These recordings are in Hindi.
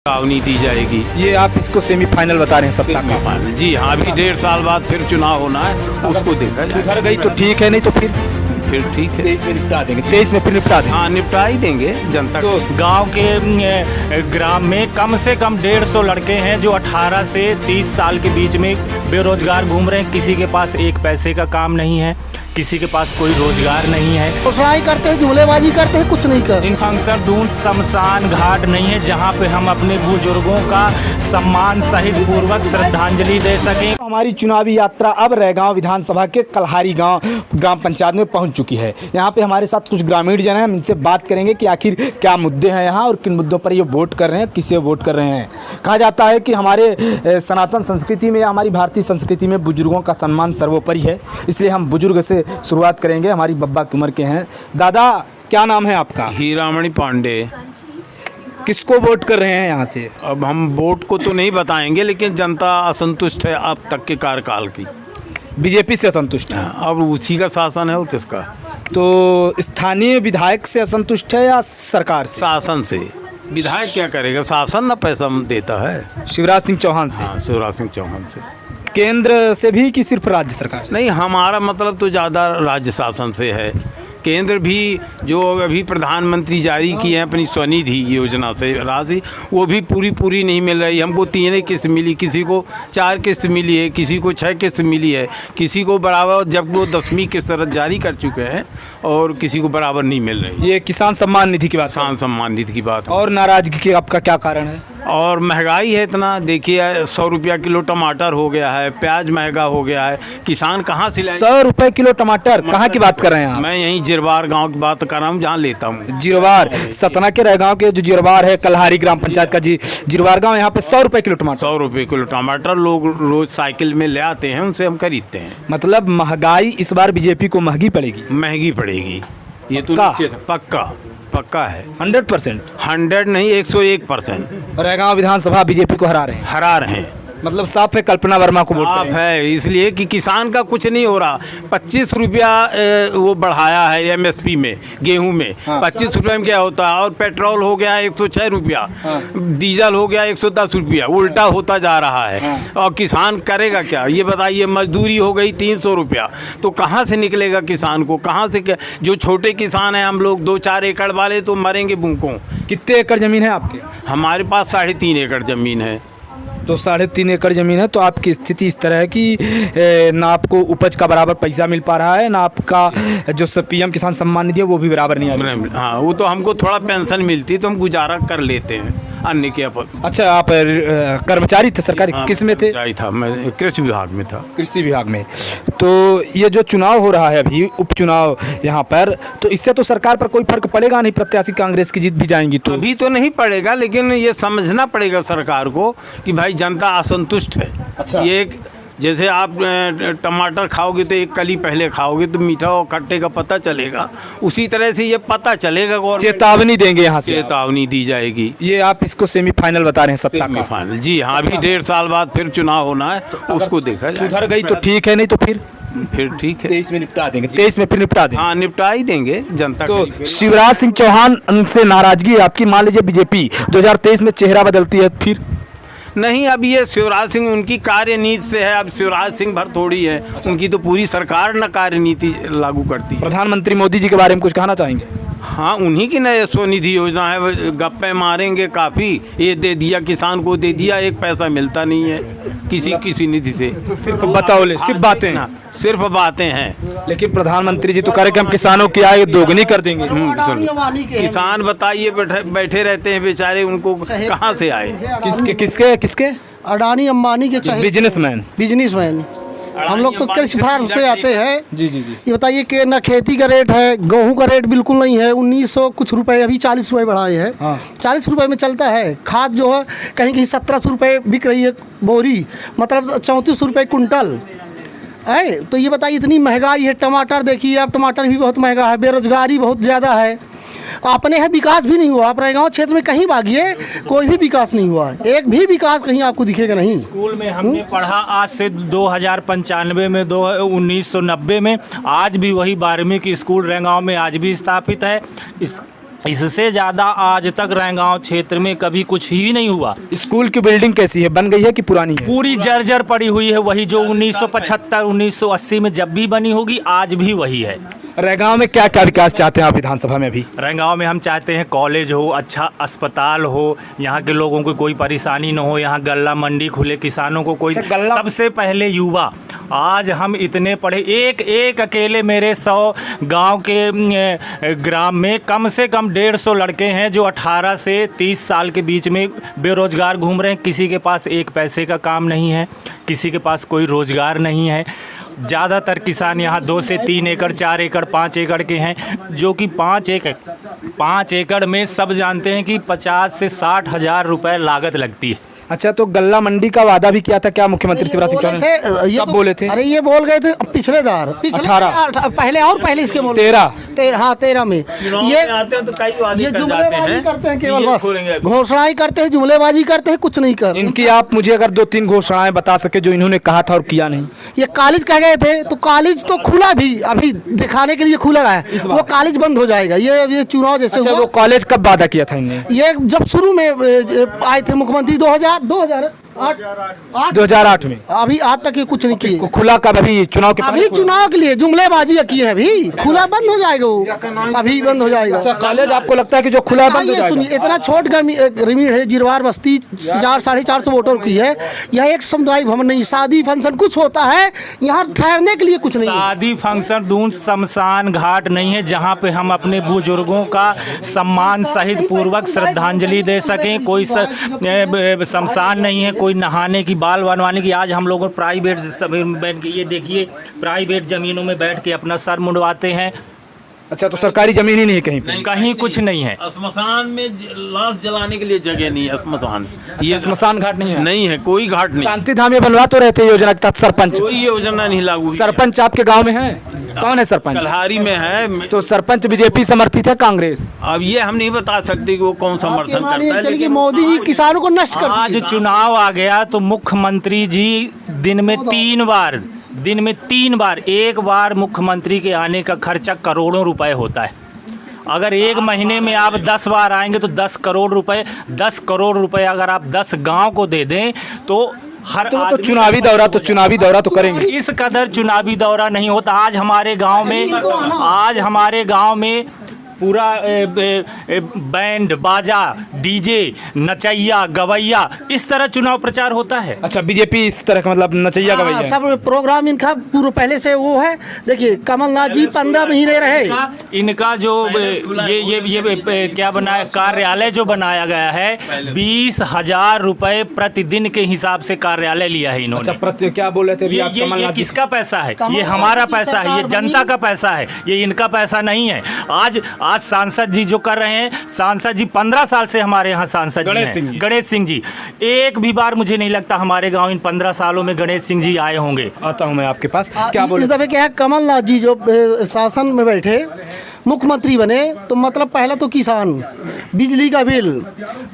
चेतावनी दी जाएगी। ये आप इसको सेमीफाइनल बता रहे हैं सत्ता का? फाइनल जी हाँ, अभी 1.5 साल बाद फिर चुनाव होना है, उसको देखा जाए। सुधर गई तो ठीक है, नहीं तो फिर ठीक है, 23 में निपटा देंगे। 23 में फिर निपटा देंगे। हाँ निपटा ही देंगे जनता तो को। गांव के ग्राम में कम से कम 150 लड़के हैं जो 18 से 30 साल के बीच में बेरोजगार घूम रहे हैं। किसी के पास एक पैसे का काम नहीं है, किसी के पास कोई रोजगार नहीं है। घोषणाएं करते हैं, जुमलेबाजी करते हैं, कुछ नहीं कर। इन फंक्शन ढूंढ शमशान घाट नहीं है जहां पे हम अपने बुजुर्गों का सम्मान सहित पूर्वक श्रद्धांजलि दे सकें। हमारी चुनावी यात्रा अब रैगांव विधानसभा के कल्हारी गांव ग्राम पंचायत में पहुंच चुकी है। यहां पे हमारे साथ कुछ ग्रामीण जन हैं, हम इनसे बात करेंगे कि आखिर क्या मुद्दे हैं यहाँ और किन मुद्दों पर ये वोट कर रहे हैं, किसे वोट कर रहे हैं। कहा जाता है कि हमारे सनातन संस्कृति में या हमारी भारतीय संस्कृति में बुजुर्गों का सम्मान सर्वोपरि है, इसलिए हम बुजुर्ग से शुरुआत करेंगे। हमारी बब्बा की उम्र के हैं। दादा क्या नाम है आपका? हीरामणि पांडे। किसको वोट कर रहे हैं यहाँ से? अब हम वोट को तो नहीं बताएंगे, लेकिन जनता असंतुष्ट है अब तक के कार्यकाल की। बीजेपी से असंतुष्ट है। अब उसी का शासन है और किसका? तो स्थानीय विधायक से असंतुष्ट है या सरकार से? शासन से। विधायक क्या करेगा? शासन ना पैसा देता है। शिवराज सिंह चौहान से? हाँ, शिवराज सिंह चौहान से। केंद्र से भी कि सिर्फ राज्य सरकार? नहीं, हमारा मतलब तो ज़्यादा राज्य शासन से है। केंद्र भी जो अभी प्रधानमंत्री जारी किए हैं अपनी स्वनिधि योजना से राशि, वो भी पूरी नहीं मिल रही। हमको 3 किस्त मिली, किसी को 4 किस्त मिली है, किसी को 6 किस्त मिली है, किसी को बराबर, जब वो 10वीं किस्त जारी कर चुके हैं और किसी को बराबर नहीं मिल रही। ये किसान सम्मान निधि की बात? किसान सम्मान निधि की बात। और नाराजगी के आपका क्या कारण है? और महंगाई है इतना, देखिए 100 रुपया किलो टमाटर हो गया है, प्याज महंगा हो गया है, किसान कहाँ से लाए? 100 रुपए किलो टमाटर? कहाँ की बात कर रहे हैं आप? मैं यहीं जिरवार गांव की बात कर रहा हूँ, जहाँ लेता हूँ। जिरवार, सतना के रैगांव के जो जिरवार है, कल्हारी ग्राम पंचायत का जिरवार गांव, यहाँ पे 100 रुपए किलो टमाटर? 100 रुपये किलो टमाटर लोग रोज साइकिल में ले आते हैं, उनसे हम खरीदते हैं। मतलब महंगाई इस बार बीजेपी को महंगी पड़ेगी? महंगी पड़ेगी, ये तो पक्का? निश्चित है, पक्का है। 100%? 100 नहीं, 101%। रैगांव विधानसभा बीजेपी को हरा रहे हैं? हरा रहे हैं। मतलब साफ है कल्पना वर्मा को वोट आप करेंगे? है इसलिए कि किसान का कुछ नहीं हो रहा। 25 रुपया वो बढ़ाया है एमएसपी में, गेहूं में। हाँ। 25 रुपये में क्या होता है? और पेट्रोल हो गया 106 रुपया, हाँ। डीजल हो गया 110 रुपया, उल्टा होता जा रहा है। हाँ। और किसान करेगा क्या ये बताइए? मजदूरी हो गई 300 रुपया, तो कहाँ से निकलेगा किसान को? कहाँ से जो छोटे किसान हैं हम लोग, 2-4 एकड़ वाले, तो मरेंगे भूखों। कितने एकड़ जमीन है आपके? हमारे पास 3.5 एकड़ ज़मीन है। तो 3.5 एकड़ जमीन है, तो आपकी स्थिति इस तरह है कि ना आपको उपज का बराबर पैसा मिल पा रहा है, ना आपका जो पीएम किसान सम्मान निधि है वो भी बराबर नहीं आ रहा है। हाँ, वो तो हमको थोड़ा पेंशन मिलती तो हम गुजारा कर लेते हैं अन्य के अपन। अच्छा, आप कर्मचारी थे सरकारी? हाँ, किस में थे? कर्मचारी था मैं, कृषि विभाग में था। कृषि विभाग में। तो ये जो चुनाव हो रहा है अभी, उपचुनाव यहाँ पर, तो इससे तो सरकार पर कोई फर्क पड़ेगा नहीं? प्रत्याशी कांग्रेस की जीत भी जाएंगी तो? अभी तो नहीं पड़ेगा, लेकिन ये समझना पड़ेगा सरकार को कि भाई जनता असंतुष्ट है। अच्छा। ये जैसे आप टमाटर खाओगे तो एक कली पहले खाओगे तो मीठा और खट्टे का पता चलेगा, उसी तरह से ये पता चलेगा। चेतावनी देंगे यहाँ से? चेतावनी दी जाएगी। ये आप इसको सेमीफाइनल बता रहे हैं सत्ता का? फाइनल जी हाँ, अभी 1.5 साल बाद फिर चुनाव होना है, उसको देखा जाए। सुधर गई तो ठीक है, नहीं तो फिर ठीक है, 23 में निपटा देंगे। 23 में फिर निपटा देंगे। हाँ निपटा ही देंगे जनता तो को। शिवराज सिंह चौहान से नाराजगी है आपकी? मान लीजिए बीजेपी 2023 में चेहरा बदलती है फिर? नहीं, अब ये शिवराज सिंह उनकी कार्यनीति से है, अब शिवराज सिंह भर थोड़ी है। उनकी तो पूरी सरकार न कार्यनीति लागू करती है। प्रधानमंत्री मोदी जी के बारे में कुछ कहना चाहेंगे? हाँ, उन्हीं की नए स्वनिधि योजना है, गप्पे मारेंगे काफ़ी, ये दे दिया किसान को, दे दिया, एक पैसा मिलता नहीं है किसी निधि से। सिर्फ बतौले, सिर्फ बातें? सिर्फ बातें हैं। लेकिन प्रधानमंत्री जी तो कह रहे कि हम किसानों की आय दोगुनी कर देंगे। किसान बताइए बैठे रहते हैं बेचारे, उनको कहाँ से आए? किसके? अडानी अंबानी के चाहे बिजनेसमैन। हम लोग तो कृषि फार्म से आते हैं। जी। ये बताइए कि ना खेती का रेट है, गेहूं का रेट बिल्कुल नहीं है, 1900 कुछ रुपए, अभी 40 रुपए बढ़ाए हैं। हाँ। 40 रुपए में चलता है। खाद जो है कहीं 1700 रुपए बिक रही है बोरी, मतलब 34 रुपए कुंटल है। तो ये बताइए इतनी महंगाई है। टमाटर देखिए, अब टमाटर भी बहुत महंगा है, बेरोजगारी बहुत ज़्यादा है। अपने यहाँ विकास भी नहीं हुआ। अपने गांव क्षेत्र में कहीं भागिए, कोई भी विकास नहीं हुआ। एक भी विकास कहीं आपको दिखेगा नहीं। स्कूल में हमने पढ़ा आज से 2095 में, 1990 में, आज भी वही 12वीं की स्कूल रैगांव में आज भी स्थापित है। इससे ज़्यादा आज तक रैगांव क्षेत्र में कभी कुछ ही नहीं हुआ। स्कूल की बिल्डिंग कैसी है, बन गई है कि पुरानी है? पूरी जर्जर पड़ी हुई है, वही जो 1975 1980 में जब भी बनी होगी आज भी वही है। रैगांव में क्या क्या विकास चाहते हैं आप विधानसभा में अभी? रैगांव में हम चाहते हैं कॉलेज हो, अच्छा अस्पताल हो, यहाँ के लोगों को कोई परेशानी न हो, यहाँ गल्ला मंडी खुले, किसानों को कोई, सबसे पहले युवा। आज हम इतने पढ़े, एक एक अकेले मेरे 100 गांव के ग्राम में कम से कम 150 लड़के हैं जो 18 से 30 साल के बीच में बेरोजगार घूम रहे हैं। किसी के पास एक पैसे का काम नहीं है, किसी के पास कोई रोजगार नहीं है। ज़्यादातर किसान यहाँ 2 से 3 एकड़, 4 एकड़, 5 एकड़ के हैं, जो कि 5 एकड़ में सब जानते हैं कि 50 से 60 हज़ार रुपए लागत लगती है। अच्छा, तो गल्ला मंडी का वादा भी किया था क्या मुख्यमंत्री शिवराज सिंह चौहान ने? कब बोले थे? अरे ये बोल गए थे पिछले दार, 18 पहले इसके बोल 13 में ये आते हैं तो कई वादे कर जाते जुमलेबाजी हैं, करते हैं, केवल ये बस खोलेंगे। घोषणाएं करते हैं, जुमलेबाजी करते हैं, कुछ नहीं कर। इनकी आप मुझे अगर 2-3 घोषणाएं बता सके जो इन्होंने कहा था और किया नहीं। ये कॉलेज कह गए थे, तो कॉलेज तो खुला भी, अभी दिखाने के लिए खुला है, वो कॉलेज बंद हो जाएगा। ये चुनाव जैसे अच्छा, हुआ, वो कॉलेज कब वादा किया था इनने? ये जब शुरू में आए थे मुख्यमंत्री 2008 में। अभी आज तक ये कुछ नहीं किए। खुला कब? अभी चुनाव के अभी चुनाव के लिए जुमलेबाजी किए हैं, अभी खुला बंद हो जाएगा, वो अभी बंद हो जाएगा। अच्छा, कॉलेज आपको लगता है कि जो खुला है बंद हो ये जाएगा? सुनिए, इतना छोट ग्रामीण है, जिरवार बस्ती 400-450 वोटर की है। यह एक समुदाय भवन नहीं, शादी फंक्शन कुछ होता है, यहाँ ठहरने के लिए कुछ नहीं है। शादी फंक्शन दून शमशान घाट नहीं है जहाँ पे हम अपने बुजुर्गों का सम्मान सहित पूर्वक श्रद्धांजलि दे सकें। कोई शमशान नहीं है, कोई नहाने की, बाल बनवाने की। आज हम लोग प्राइवेट बैठ के, ये देखिए, प्राइवेट ज़मीनों में बैठ के अपना सर मुंडवाते हैं। अच्छा, तो सरकारी जमीन ही नहीं है कहीं पे? कहीं कुछ नहीं है। श्मशान में लाश जलाने के लिए जगह नहीं है। श्मशान, ये श्मशान घाट नहीं है? नहीं है, कोई घाट नहीं। शांति धाम में बनवा तो रहते योजना के तहत सरपंच? कोई योजना नहीं लागू हुई। सरपंच आपके गांव में है? कौन है सरपंच? कल्हारी में है। तो सरपंच बीजेपी समर्थित है कांग्रेस? अब ये हम नहीं बता सकते कि वो कौन समर्थन करता है, चलिए, लेकिन मोदी जी किसानों को नष्ट कर आज दिए। चुनाव आ गया तो मुख्यमंत्री जी दिन में 3 बार, एक बार मुख्यमंत्री के आने का खर्चा करोड़ों रुपए होता है। अगर एक महीने में आप 10 बार आएंगे तो 10 करोड़ रुपए अगर आप 10 गांव को दे दें तो हर तो चुनावी दौरा तो करेंगे। इस कदर चुनावी दौरा नहीं होता। आज हमारे गांव में पूरा बैंड बाजा, डीजे, नचैया गवैया, इस तरह चुनाव प्रचार होता है। अच्छा, बीजेपी इस तरह का मतलब नचैया गवैया है? सब प्रोग्राम इनका पूरा पहले से वो है। देखिए, कमलनाथ जी 15 महीने रहे। इनका जो ये क्या बनाया, कार्यालय जो बनाया गया है, 20,000 रुपए प्रतिदिन के हिसाब से कार्यालय लिया है इन्होंने। अच्छा, क्या बोल रहे थे अभी आप? ये किसका पैसा है? ये हमारा पैसा है, ये जनता का पैसा है, ये इनका पैसा नहीं है। आज सांसद जी जो कर रहे हैं, सांसद जी 15 साल से हमारे यहाँ सांसद गणेश सिंह जी, एक भी बार मुझे नहीं लगता हमारे गांव इन 15 सालों में गणेश सिंह जी आए होंगे। आता हूँ मैं आपके पास। क्या बोल? इस दफे क्या है, कमलनाथ जी जो शासन में बैठे, मुख्यमंत्री बने, तो मतलब पहला तो किसान, बिजली का बिल,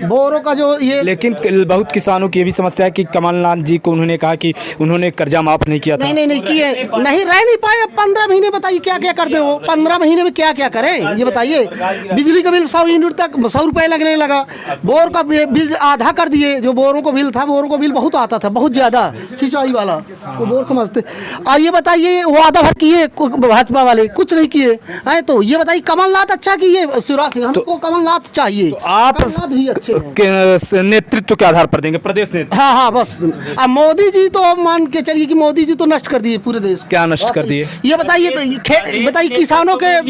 बोरों का जो ये। लेकिन बहुत किसानों की ये भी समस्या है कि कमलनाथ जी को उन्होंने कहा कि उन्होंने कर्जा माफ नहीं किया था। नहीं किए, नहीं रह नहीं पाए। 15 महीने बताइए क्या क्या कर दे वो, 15 महीने में क्या क्या करें ये बताइए। बिजली का बिल 100 यूनिट तक 100 रुपये लगने लगा। बोर का बिल आधा कर दिए, जो बोरों को बिल था, बोरों को बिल बहुत आता था, बहुत ज़्यादा, सिंचाई वाला, वो बोर समझते। और ये बताइए, वो आधा भर किए भाजपा वाले, कुछ नहीं किए हैं। तो ये बताइए, कमलनाथ अच्छा किए, शिवराज सिंह, हमको कमलनाथ चाहिए। तो आप भी अच्छे हैं। नेतृत्व के आधार पर देंगे प्रदेश नेतृत्व? हाँ, बस। अब मोदी जी तो मान के चलिए कि मोदी जी तो नष्ट कर दिए पूरे देश। क्या नष्ट कर दिए? ये बताइए, बताइए किसानों के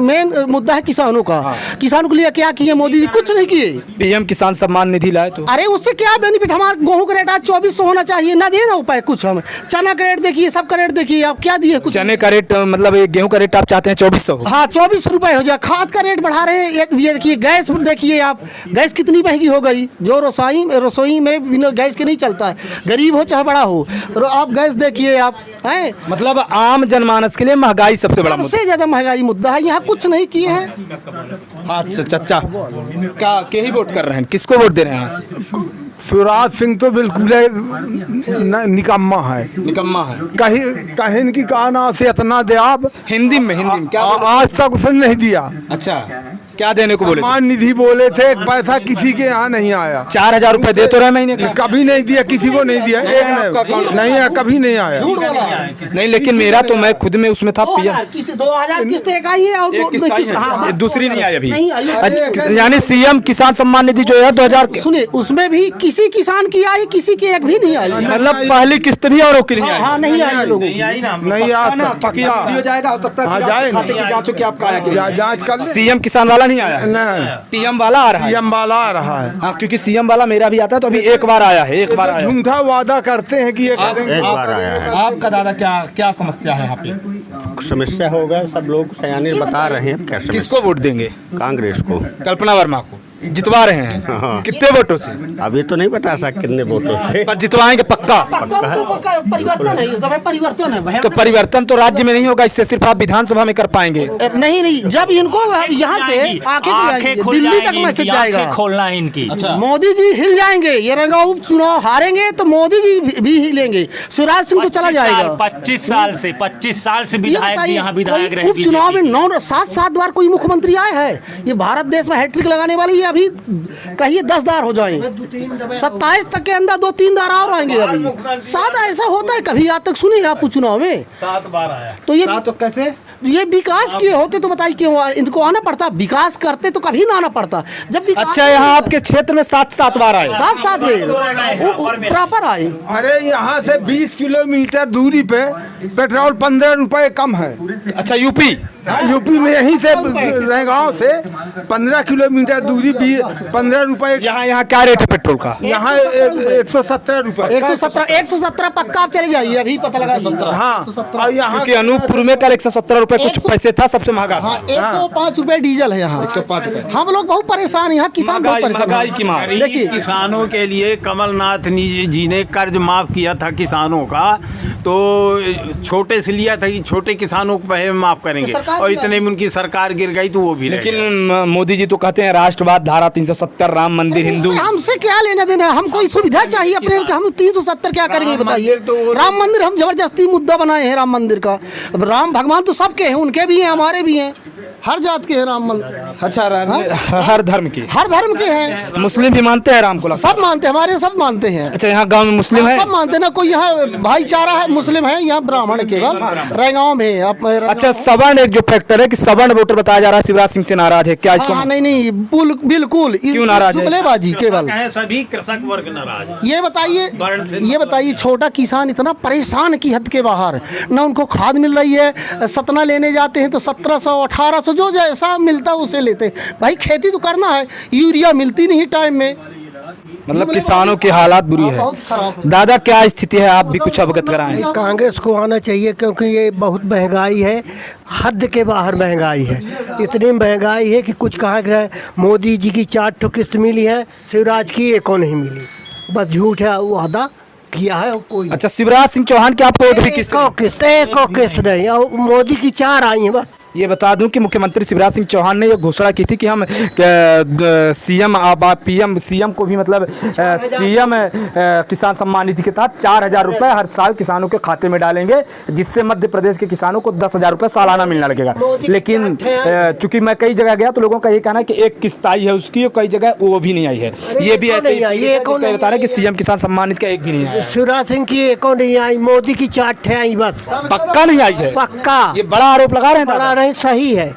मेन मुद्दा है किसानों का। किसानों के लिए क्या किए मोदी जी? कुछ नहीं किए। पीएम किसान सम्मान निधि लाए तो? अरे उससे क्या बेनिफिट? हमारा गेहूं का रेट आज 2400 होना चाहिए, ना दे ना उपाय कुछ। हम चना का रेट देखिए, सब का रेट देखिए, आप क्या दिए? कुछ। चने का रेट मतलब गेहूं का रेट आप चाहते हैं 2400? हाँ, 24 रुपए हो जाए। खाद का रेट बढ़ा रहे हैं। ये देखिए, गैस देखिए आप, गैस कितनी महंगी हो गई। जो रसोई में बिना गैस के नहीं चलता है, गरीब हो चाहे बड़ा हो। आप गैस देखिए आप, हैं मतलब आम जनमानस के लिए महंगाई सबसे बड़ा मुद्दा, सबसे ज्यादा महंगाई मुद्दा है। यहाँ कुछ नहीं किए हैं। हाँ चाचा, क्या ही वोट कर रहे हैं, किसको वोट दे रहे हैं? शिवराज सिंह तो बिल्कुल निकम्मा है। निकम्मा है? कहीं की काना से इतना दे आप। हिंदी में क्या? आज तक उसने नहीं दिया। अच्छा, क्या देने को बोले थे? सम्मान निधि बोले थे, पैसा किसी के यहाँ नहीं आया। 4,000 रुपए दे तो रहे महीने का। कभी नहीं दिया, किसी को नहीं दिया, एक नहीं आया, कभी नहीं आया। नहीं, लेकिन मेरा तो मैं खुद में उसमें था पिया। 2,000 किस्त एक आई है और दूसरी नहीं आई अभी। नहीं आई है। अच्छा, यानी सीएम किसान सम्मान निधि जो है 2000 सुनिए, उसमें भी किसी किसान की आई, किसी की एक भी नहीं आई। मतलब पहली किस्त नहीं और की नहीं आई। हाँ, नहीं आई लोगों की। नहीं आता, पक्का हो जाएगा, हो सकता है जाएगा। खाते की जांच हो कि आपका आया कि नहीं। जांच कर ले। सीएम किसान वाला नहीं आया, नहीं, पीएम वाला आ रहा है। पीएम वाला आ रहा है। हाँ, क्योंकि सीएम वाला मेरा भी आता है, तो अभी एक बार आया है, एक बार आया है। झूठा वादा करते हैं कि एक बार आया है। आपका दादा क्या समस्या है यहाँ पे? समस्या होगा, सब लोग सयाने बता रहे हैं क्या समस्या। किसको वोट देंगे? कांग्रेस को। कल्पना वर्मा को जितवा रहे हैं। हाँ। कितने वोटों से? अभी तो नहीं बता सकते कितने वोटों से। पर जितवाएंगे पक्का। परिवर्तन है, इस दफे परिवर्तन है। तो परिवर्तन तो राज्य में नहीं होगा, इससे सिर्फ आप विधानसभा में कर पाएंगे। नहीं, जब इनको यहाँ से आके दिल्ली तक मैसेज जाएगा, खोलना है इनकी। मोदी जी हिल जाएंगे। ये रंगा चुनाव हारेंगे तो मोदी जी भी हिलेंगे। शिवराज सिंह तो चला जाएगा। 25 साल से विधायक यहाँ विधायक रहे। उपचुनाव में 7 बार कोई मुख्यमंत्री आए हैं। ये भारत देश में हैट्रिक लगाने वाली है। अभी कहिए 10 दार हो जाए, 27 तक के अंदर 2-3 दार और आएंगे। अभी 7 ऐसा होता है कभी आज तक सुने आप चुनाव में? 7 बार आया। तो ये तो कैसे ये विकास किए होते तो बताइए क्यों इनको आना पड़ता? विकास करते तो कभी ना आना पड़ता। जब विकास अच्छा, यहाँ आपके क्षेत्र में 7 बार आए। 7 प्रॉपर आए। अरे यहाँ से 20 किलोमीटर दूरी पे पेट्रोल 15 रुपए कम है। अच्छा, यूपी यूपी में यहीं से गाँव से 15 किलोमीटर दूरी 15 रुपए। यहाँ क्या रेट है पेट्रोल का? यहाँ 117 रुपए। 117 पक्का आप चले जाइए, अभी पता लगा। हाँ, और यहाँ क्योंकि अनूपपुर में कल 117 रुपए कुछ पैसे था, सबसे महंगा था। 105 रुपए डीजल है यहाँ। 105 रुपए। हम लोग बहुत परेशान हैं, यहाँ किसान बहुत परेशान महंगाई की मार। देखिए, किसानों के लिए कमलनाथ जी ने कर्ज माफ किया था किसानों का, तो छोटे से लिया था कि छोटे किसानों को पहले माफ करेंगे, और इतने में उनकी सरकार गिर गई तो वो भी। लेकिन मोदी जी तो कहते हैं राष्ट्रवाद, धारा 370, राम मंदिर, हिंदू। हमसे क्या लेना देना? हम कोई सुविधा चाहिए अपने, हम 370 क्या करेंगे बताइए? राम मंदिर हम जबरदस्ती मुद्दा बनाए हैं राम मंदिर का। अब राम भगवान तो सबके हैं, उनके भी हैं, हमारे भी हैं, हर जात के हैं राम मंदिर। अच्छा, हर धर्म के हैं। मुस्लिम भी मानते हैं राम को? सब मानते हैं, हमारे सब मानते हैं। अच्छा, यहाँ गांव में मुस्लिम है? सब मानते हैं ना, कोई यहाँ भाईचारा है, मुस्लिम है, यहाँ ब्राह्मण केवल रैगांव में। अच्छा, सवर्ण एक जो फैक्टर है कि सवर्ण वोटर बताया जा रहा है शिवराज सिंह से नाराज है, क्या इसको? नहीं, बिल्कुल। क्यों नाराज है? जुमलेबाजी केवल। सभी कृषक वर्ग नाराज है। ये बताइए छोटा किसान इतना परेशान की हद के बाहर, ना उनको खाद मिल रही है। सतना लेने जाते हैं तो 1700-1800 जो जैसा मिलता उसे लेते। भाई खेती तो करना है, यूरिया मिलती नहीं टाइम में। मतलब किसानों की हालात बुरी है। दादा, क्या स्थिति है, आप भी कुछ अवगत कराएं। कांग्रेस को आना चाहिए, क्योंकि ये बहुत महंगाई है, हद के बाहर महंगाई है। इतनी महंगाई है कि कुछ कहा गया। मोदी जी की 4 ठो किस्त मिली है, शिवराज की एको नहीं मिली। बस झूठ है, वादा किया है कोई। अच्छा, शिवराज सिंह चौहान की आपको एक भी किस्त नहीं, और मोदी की 4 आई हैं बस। ये बता दूं कि मुख्यमंत्री शिवराज सिंह चौहान ने ये घोषणा की थी कि हम सीएम पीएम सीएम को भी मतलब सीएम किसान सम्मान निधि के तहत 4,000 रुपये हर साल किसानों के खाते में डालेंगे, जिससे मध्य प्रदेश के किसानों को 10,000 रुपये सालाना मिलने लगेगा। लेकिन चूंकि मैं कई जगह गया तो लोगों का ये कहना है कि एक किस्त आई है उसकी, और कई जगह वो भी नहीं आई है। ये भी ऐसे ही बता रहे कि सीएम किसान सम्मान निधि का एक भी नहीं आया। शिवराज सिंह की एको नहीं आई, मोदी की 4 ठे आई बस। पक्का नहीं आई है? पक्का। ये बड़ा आरोप लगा रहे हैं। सही है।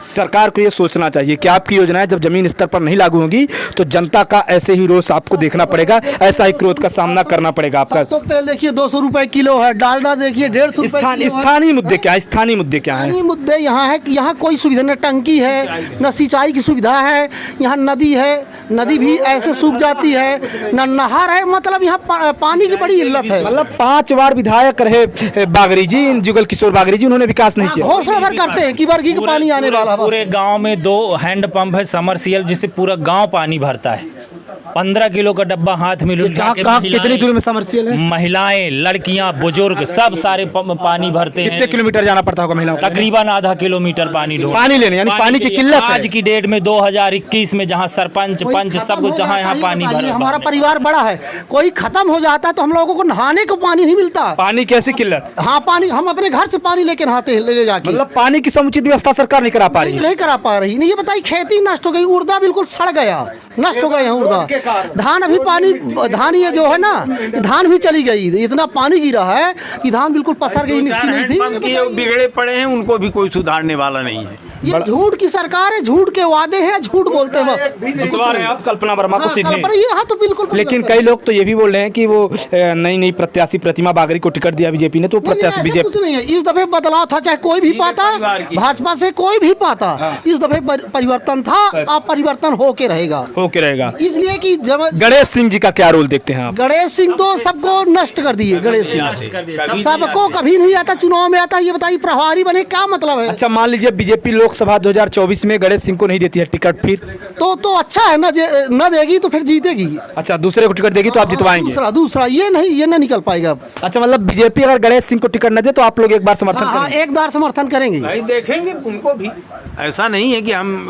सरकार को ये सोचना चाहिए कि आपकी योजनाएं जब जमीन स्तर पर नहीं लागू होंगी तो जनता का ऐसे ही रोष आपको देखना पड़ेगा, ऐसा ही क्रोध का सामना करना पड़ेगा आपका। तेल देखिए 200 रुपए किलो है, डालडा देखिए 150 रुपए। स्थानीय मुद्दे क्या है? स्थानीय मुद्दे क्या है? स्थानीय मुद्दे यहाँ है कि यहाँ कोई सुविधा न टंकी है, न सिंचाई की सुविधा है। यहाँ नदी है, नदी भी ऐसे सूख जाती है, न नहर है। मतलब यहाँ पानी की बड़ी इल्लत है। मतलब 5 बार विधायक रहे बागरी जी, जुगल किशोर बागरी जी, उन्होंने विकास नहीं किया। घोषणा भर करते हैं कि वर्गी का पानी आने वाला। पूरे गांव में 2 हैंड पंप है, समरसीबल, जिससे पूरा गांव पानी भरता है। 15 किलो का डब्बा हाथ में उठा कहाँ के कहाँ कितनी दूरी में समरसीबल है? महिलाएं, लड़कियां, बुजुर्ग सब सारे पानी भरते कितने हैं। किलोमीटर जाना पड़ता होगा महिलाओं को? तकरीबन आधा किलोमीटर पानी ढो पानी लेने, यानी पानी की किल्लत है। आज की डेट में 2021 में जहाँ सरपंच पंच सब कुछ जहाँ यहाँ पानी भर हमारा परिवार बड़ा है, कोई खत्म हो जाता है तो हम लोगों को नहाने को पानी नहीं मिलता। पानी कैसी किल्लत? हाँ, पानी हम अपने घर से पानी लेके नहाते हैं, ले जाके। मतलब पानी की समुचित व्यवस्था सरकार नहीं करा पा रही है। नहीं करा पा रही। नहीं, ये बताइए, खेती नष्ट हो गई, उर्दा बिल्कुल सड़ गया, नष्ट हो गया यहाँ उर्दा। धान अभी पानी, धान ये जो है ना, धान भी चली गई, इतना पानी गिरा है कि धान बिल्कुल पसर गई, नीचे नहीं थी। जो बिगड़े पड़े हैं उनको भी कोई सुधारने वाला नहीं है। ये झूठ की सरकार है, झूठ के वादे हैं, झूठ बोलते हैं बस। जितवा रहे हैं आप कल्पना वर्मा को सीधे। हाँ, तो बिल्कुल। लेकिन कई लोग तो ये भी बोल रहे हैं कि वो नई नई प्रत्याशी प्रतिमा बागरी को टिकट दिया बीजेपी ने, तो प्रत्याशी ऐसा बीजेपी कुछ नहीं है। इस दफे बदलाव था, चाहे कोई भी पाता, भाजपा से कोई भी पाता, इस दफे परिवर्तन था, अब परिवर्तन होके रहेगा, होके रहेगा। इसलिए कि जब गणेश सिंह जी का क्या रोल देखते हैं आप? गणेश सिंह तो सबको नष्ट कर दिए। गणेश सिंह सबको कभी नहीं आता, चुनाव में आता। ये बताइए, प्रभारी बने क्या मतलब है? अच्छा, मान लीजिए बीजेपी लोकसभा 2024 में गणेश सिंह को नहीं देती है टिकट, फिर तो अच्छा है ना, न देगी तो फिर जीतेगी। अच्छा, दूसरे को टिकट देगी तो आप जितवाएंगे? दूसरा ये नहीं निकल पाएगा अब। अच्छा, मतलब बीजेपी अगर गणेश सिंह को टिकट न दे तो आप लोग एक बार समर्थन हाँ, करेंगे? एक बार समर्थन करेंगे। भाई देखेंगे उनको भी, ऐसा नहीं है कि हम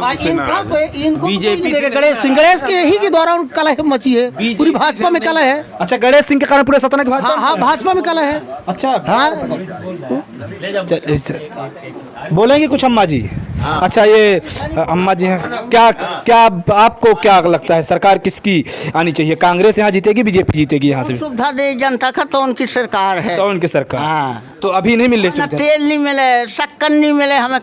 बीजेपी गणेश के ही के द्वारा कलह मची है, पूरी भाजपा में कलह है। अच्छा, गणेश सिंह के कारण पूरे सतना की भाजपा? हाँ, भाजपा में कलह है। अच्छा, हाँ, बोलेंगे कुछ अम्मा जी? अच्छा, ये अम्मा जी हैं, क्या आपको क्या लगता है सरकार किसकी आनी चाहिए? कांग्रेस यहाँ जीतेगी, बीजेपी जीतेगी यहाँ से? सुविधा दे जनता का तो उनकी सरकार है। तो उनकी सरकार। हाँ। तो अभी नहीं मिल रही ना सुविधा? तेल नहीं मिले, शक्कर नहीं मिले हमें,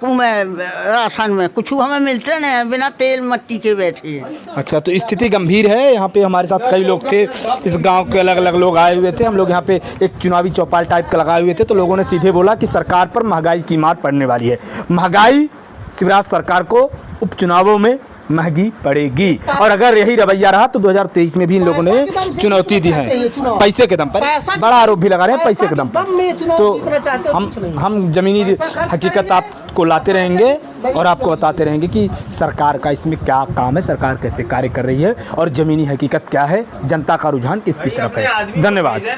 राशन में कुछ हमें मिलते नहीं, बिना तेल मट्टी के बैठे हैं। अच्छा, तो स्थिति गंभीर है। यहाँ पे हमारे साथ कई लोग थे, इस गांव के अलग अलग लोग आए हुए थे। हम लोग यहाँ पे एक चुनावी चौपाल टाइप का लगाए हुए थे, तो लोगों ने सीधे बोला कि सरकार पर महंगाई की मार पड़ने वाली है। महंगाई शिवराज सरकार को उपचुनावों में महंगी पड़ेगी, और अगर यही रवैया रहा तो 2023 में भी इन लोगों ने चुनौती दी है। पैसे के दम पर बड़ा आरोप भी लगा रहे हैं, पैसे के दम पर। तो हम जमीनी हकीकत आपको लाते रहेंगे और आपको बताते रहेंगे कि सरकार का इसमें क्या काम है, सरकार कैसे कार्य कर रही है और ज़मीनी हकीकत क्या है, जनता का रुझान किसकी तरफ है। धन्यवाद।